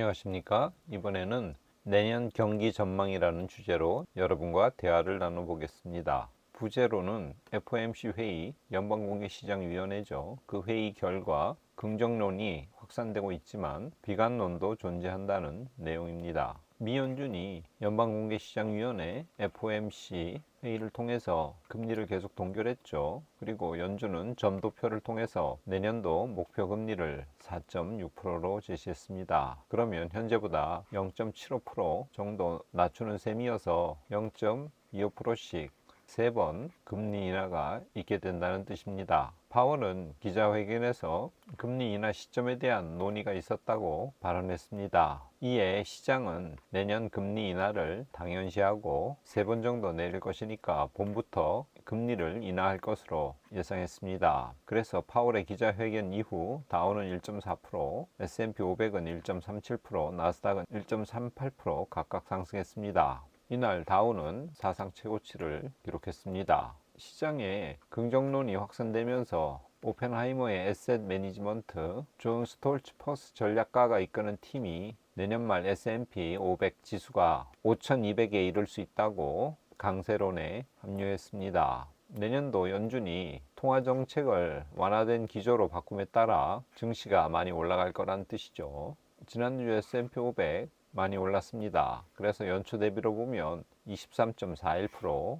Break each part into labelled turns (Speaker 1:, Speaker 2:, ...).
Speaker 1: 안녕하십니까? 이번에는 내년 경기 전망이라는 주제로 여러분과 대화를 나눠보겠습니다. 부제로는 FOMC 회의, 연방공개시장위원회죠. 그 회의 결과 긍정론이 확산되고 있지만 비관론도 존재한다는 내용입니다. 미 연준이 연방공개시장위원회 FOMC 회의를 통해서 금리를 계속 동결했죠. 그리고 연준은 점도표를 통해서 내년도 목표 금리를 4.6%로 제시했습니다. 그러면 현재보다 0.75% 정도 낮추는 셈이어서 0.25%씩 3번 금리 인하가 있게 된다는 뜻입니다. 파월은 기자회견에서 금리 인하 시점에 대한 논의가 있었다고 발언했습니다. 이에 시장은 내년 금리 인하를 당연시하고 3번 정도 내릴 것이니까 봄부터 금리를 인하할 것으로 예상했습니다. 그래서 파월의 기자회견 이후 다우는 1.4%, S&P 500은 1.37%, 나스닥은 1.38% 각각 상승했습니다. 이날 다우는 사상 최고치를 기록했습니다. 시장에 긍정론이 확산되면서 오펜하이머의 에셋 매니지먼트 존 스톨츠퍼스 전략가가 이끄는 팀이 내년 말 S&P 500 지수가 5200에 이를 수 있다고 강세론에 합류했습니다. 내년도 연준이 통화정책을 완화된 기조로 바꿈에 따라 증시가 많이 올라갈 거란 뜻이죠. 지난주 S&P 500 많이 올랐습니다. 그래서 연초 대비로 보면 23.41%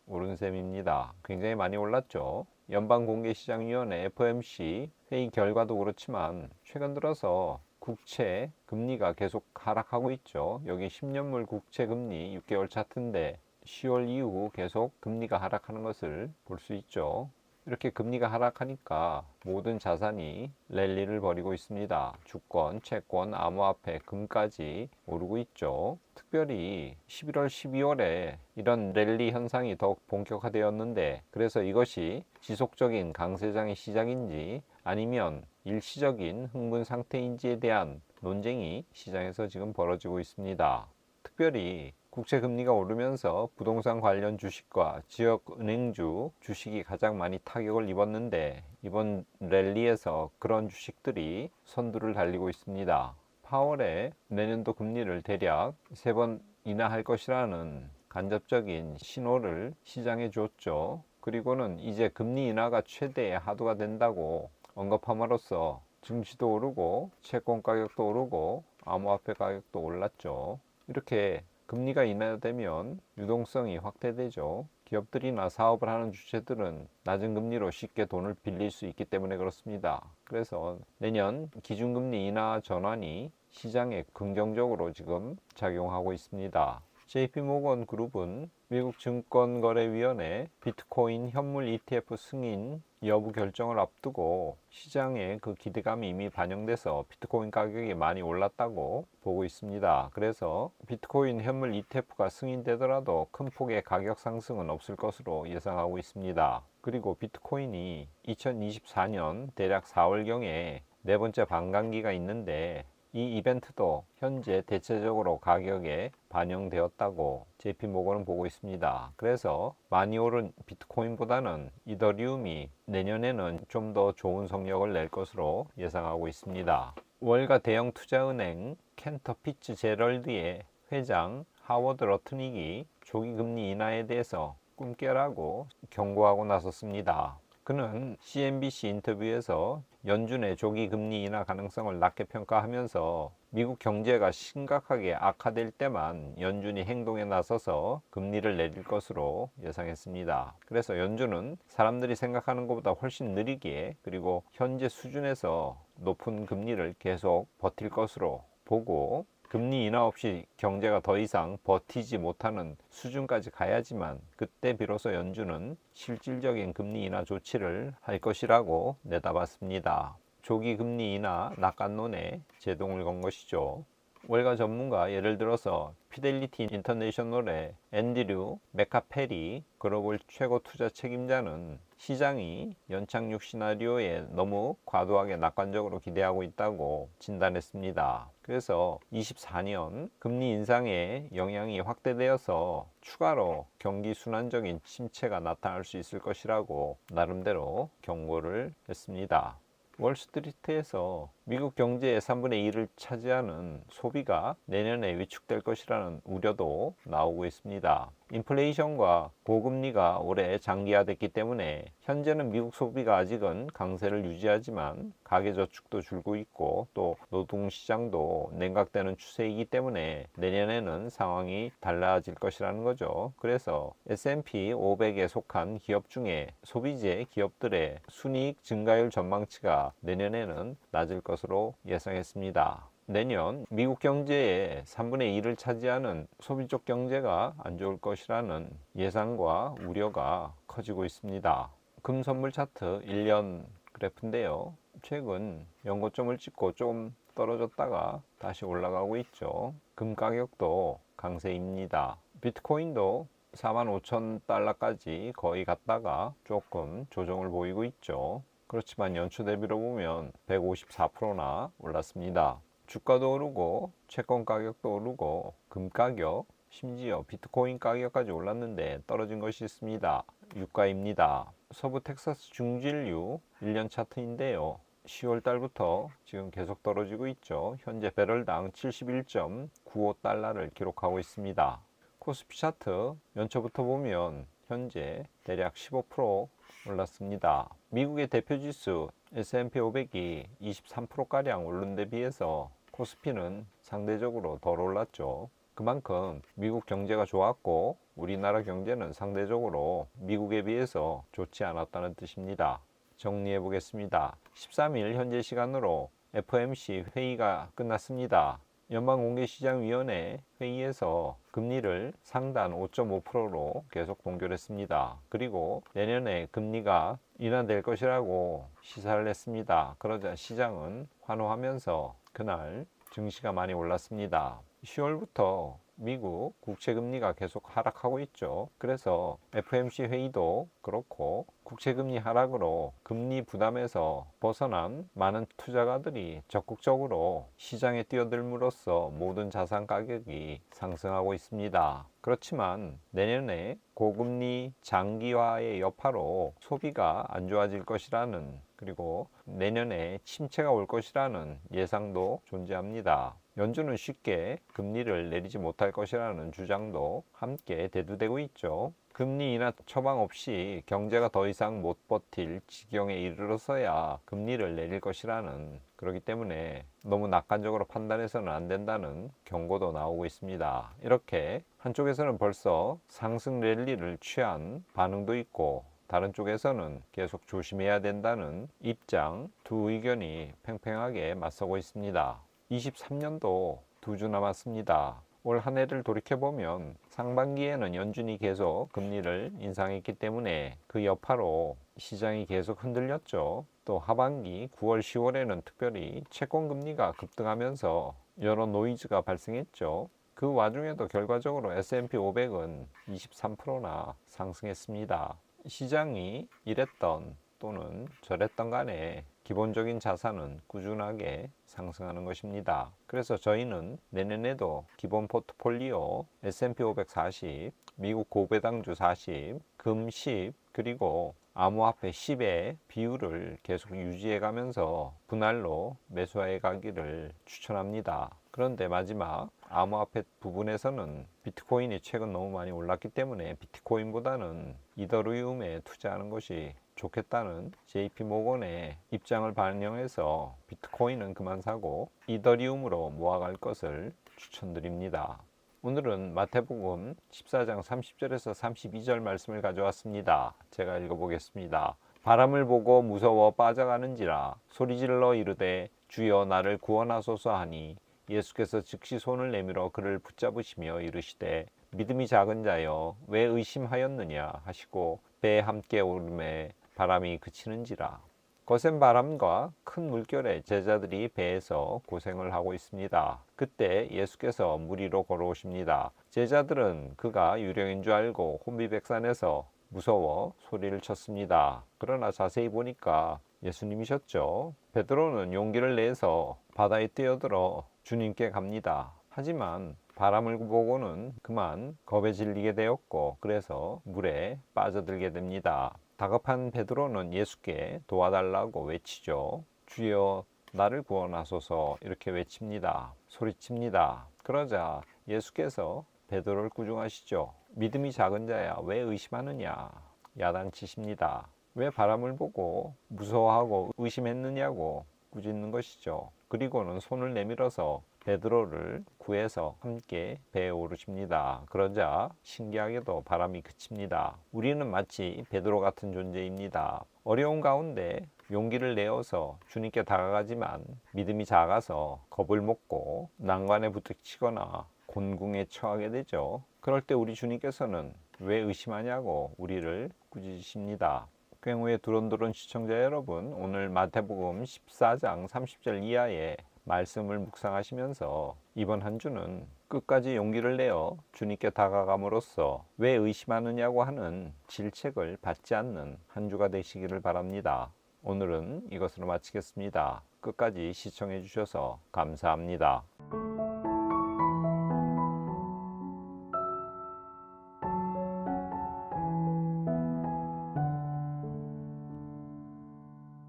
Speaker 1: 오른 셈입니다. 굉장히 많이 올랐죠. 연방공개시장위원회 FOMC 회의 결과도 그렇지만 최근 들어서 국채 금리가 계속 하락하고 있죠. 여기 10년물 국채 금리 6개월 차트인데 10월 이후 계속 금리가 하락하는 것을 볼 수 있죠. 이렇게 금리가 하락하니까 모든 자산이 랠리를 벌이고 있습니다. 주권, 채권, 암호화폐, 금까지 오르고 있죠. 특별히 11월, 12월에 이런 랠리 현상이 더욱 본격화되었는데 그래서 이것이 지속적인 강세장의 시작인지 아니면 일시적인 흥분 상태인지에 대한 논쟁이 시장에서 지금 벌어지고 있습니다. 특별히 국채 금리가 오르면서 부동산 관련 주식과 지역 은행주 주식이 가장 많이 타격을 입었는데 이번 랠리에서 그런 주식들이 선두를 달리고 있습니다. 파월의 내년도 금리를 대략 3번 인하할 것이라는 간접적인 신호를 시장에 줬죠. 그리고는 이제 금리 인하가 최대의 하도가 된다고 언급함으로써 증시도 오르고 채권 가격도 오르고 암호화폐 가격도 올랐죠. 이렇게 금리가 인하되면 유동성이 확대되죠. 기업들이나 사업을 하는 주체들은 낮은 금리로 쉽게 돈을 빌릴 수 있기 때문에 그렇습니다. 그래서 내년 기준금리 인하 전환이 시장에 긍정적으로 지금 작용하고 있습니다. JP모건 그룹은 미국 증권거래위원회 비트코인 현물 ETF 승인 여부 결정을 앞두고 시장에 그 기대감이 이미 반영돼서 비트코인 가격이 많이 올랐다고 보고 있습니다. 그래서 비트코인 현물 ETF가 승인되더라도 큰 폭의 가격 상승은 없을 것으로 예상하고 있습니다. 그리고 비트코인이 2024년 대략 4월경에 네 번째 반감기가 있는데 이 이벤트도 현재 대체적으로 가격에 반영되었다고 JP모건은 보고 있습니다. 그래서 많이 오른 비트코인보다는 이더리움이 내년에는 좀 더 좋은 성적을 낼 것으로 예상하고 있습니다. 월가 대형 투자은행 캔터 피츠제럴드의 회장 하워드 러트닉이 조기 금리 인하에 대해서 꿈깨라고 경고하고 나섰습니다. 그는 CNBC 인터뷰에서 연준의 조기 금리 인하 가능성을 낮게 평가하면서 미국 경제가 심각하게 악화될 때만 연준이 행동에 나서서 금리를 내릴 것으로 예상했습니다. 그래서 연준은 사람들이 생각하는 것보다 훨씬 느리게 그리고 현재 수준에서 높은 금리를 계속 버틸 것으로 보고 금리 인하 없이 경제가 더 이상 버티지 못하는 수준까지 가야지만 그때 비로소 연준은 실질적인 금리 인하 조치를 할 것이라고 내다봤습니다. 조기 금리 인하 낙관론에 제동을 건 것이죠. 월가 전문가 예를 들어서 피델리티 인터내셔널의 앤드류 메카페리 글로벌 최고 투자 책임자는 시장이 연착륙 시나리오에 너무 과도하게 낙관적으로 기대하고 있다고 진단했습니다. 그래서 24년 금리 인상의 영향이 확대되어서 추가로 경기 순환적인 침체가 나타날 수 있을 것이라고 나름대로 경고를 했습니다. 월스트리트에서 미국 경제의 3분의 2를 차지하는 소비가 내년에 위축될 것이라는 우려도 나오고 있습니다. 인플레이션과 고금리가 올해 장기화됐기 때문에 현재는 미국 소비가 아직은 강세를 유지하지만 가계저축도 줄고 있고 또 노동시장도 냉각되는 추세이기 때문에 내년에는 상황이 달라질 것이라는 거죠. 그래서 S&P 500에 속한 기업 중에 소비재 기업들의 순이익 증가율 전망치가 내년에는 낮을 것으로 예상했습니다. 내년 미국 경제의 3분의 1을 차지하는 소비 쪽 경제가 안 좋을 것이라는 예상과 우려가 커지고 있습니다. 금 선물 차트 1년 그래프인데요. 최근 연고점을 찍고 좀 떨어졌다가 다시 올라가고 있죠. 금 가격도 강세입니다. 비트코인도 45,000달러까지 거의 갔다가 조금 조정을 보이고 있죠. 그렇지만 연초 대비로 보면 154%나 올랐습니다. 주가도 오르고 채권 가격도 오르고 금 가격 심지어 비트코인 가격까지 올랐는데 떨어진 것이 있습니다. 유가입니다. 서부 텍사스 중진류 1년 차트인데요. 10월 달부터 지금 계속 떨어지고 있죠. 현재 배럴당 71.95달러를 기록하고 있습니다. 코스피 차트 연초부터 보면 현재 대략 15% 올랐습니다. 미국의 대표지수 S&P 500이 23%가량 오른 데 비해서 코스피는 상대적으로 덜 올랐죠. 그만큼 미국 경제가 좋았고 우리나라 경제는 상대적으로 미국에 비해서 좋지 않았다는 뜻입니다. 정리해 보겠습니다. 13일 현재 시간으로 FOMC 회의가 끝났습니다. 연방공개시장위원회 회의에서 금리를 상단 5.5%로 계속 동결했습니다. 그리고 내년에 금리가 인하될 것이라고 시사를 했습니다. 그러자 시장은 환호하면서 그날 증시가 많이 올랐습니다. 10월부터 미국 국채금리가 계속 하락하고 있죠. 그래서 FOMC 회의도 그렇고 국채금리 하락으로 금리 부담에서 벗어난 많은 투자가들이 적극적으로 시장에 뛰어들므로써 모든 자산 가격이 상승하고 있습니다. 그렇지만 내년에 고금리 장기화의 여파로 소비가 안 좋아질 것이라는, 그리고 내년에 침체가 올 것이라는 예상도 존재합니다. 연준은 쉽게 금리를 내리지 못할 것이라는 주장도 함께 대두되고 있죠. 금리 인하 처방 없이 경제가 더 이상 못 버틸 지경에 이르러서야 금리를 내릴 것이라는, 그렇기 때문에 너무 낙관적으로 판단해서는 안 된다는 경고도 나오고 있습니다. 이렇게 한쪽에서는 벌써 상승 랠리를 취한 반응도 있고 다른 쪽에서는 계속 조심해야 된다는 입장, 두 의견이 팽팽하게 맞서고 있습니다. 23년도 2주 남았습니다. 올 한 해를 돌이켜보면 상반기에는 연준이 계속 금리를 인상했기 때문에 그 여파로 시장이 계속 흔들렸죠. 또 하반기 9월, 10월에는 특별히 채권 금리가 급등하면서 여러 노이즈가 발생했죠. 그 와중에도 결과적으로 S&P 500은 23%나 상승했습니다. 시장이 이랬던 또는 저랬던 간에 기본적인 자산은 꾸준하게 상승하는 것입니다. 그래서 저희는 내년에도 기본 포트폴리오 S&P 540, 미국 고배당주 40, 금 10, 그리고 암호화폐 10의 비율을 계속 유지해 가면서 분할로 매수해 가기를 추천합니다. 그런데 마지막 암호화폐 부분에서는 비트코인이 최근 너무 많이 올랐기 때문에 비트코인보다는 이더리움에 투자하는 것이 좋겠다는 JP모건의 입장을 반영해서 비트코인은 그만 사고 이더리움으로 모아갈 것을 추천드립니다. 오늘은 마태복음 14장 30절에서 32절 말씀을 가져왔습니다. 제가 읽어보겠습니다. 바람을 보고 무서워 빠져가는지라 소리질러 이르되 주여 나를 구원하소서 하니 예수께서 즉시 손을 내밀어 그를 붙잡으시며 이르시되 믿음이 작은 자여 왜 의심하였느냐 하시고 배에 함께 오름에 바람이 그치는지라. 거센 바람과 큰 물결에 제자들이 배에서 고생을 하고 있습니다. 그때 예수께서 물 위로 걸어오십니다. 제자들은 그가 유령인 줄 알고 혼비백산해서 무서워 소리를 쳤습니다. 그러나 자세히 보니까 예수님이셨죠. 베드로는 용기를 내서 바다에 뛰어들어 주님께 갑니다. 하지만 바람을 보고는 그만 겁에 질리게 되었고 그래서 물에 빠져들게 됩니다. 다급한 베드로는 예수께 도와달라고 외치죠. 주여 나를 구원하소서 이렇게 외칩니다. 소리칩니다. 그러자 예수께서 베드로를 꾸중하시죠. 믿음이 작은 자야 왜 의심하느냐 야단치십니다. 왜 바람을 보고 무서워하고 의심했느냐고 꾸짖는 것이죠. 그리고는 손을 내밀어서 베드로를 구해서 함께 배에 오르십니다. 그러자 신기하게도 바람이 그칩니다. 우리는 마치 베드로 같은 존재입니다. 어려운 가운데 용기를 내어서 주님께 다가가지만 믿음이 작아서 겁을 먹고 난관에 부딪히거나 곤궁에 처하게 되죠. 그럴 때 우리 주님께서는 왜 의심하냐고 우리를 꾸짖으십니다. 꽹후의 두런두런 시청자 여러분, 오늘 마태복음 14장 30절 이하의 말씀을 묵상하시면서 이번 한 주는 끝까지 용기를 내어 주님께 다가감으로써 왜 의심하느냐고 하는 질책을 받지 않는 한 주가 되시기를 바랍니다. 오늘은 이것으로 마치겠습니다. 끝까지 시청해 주셔서 감사합니다.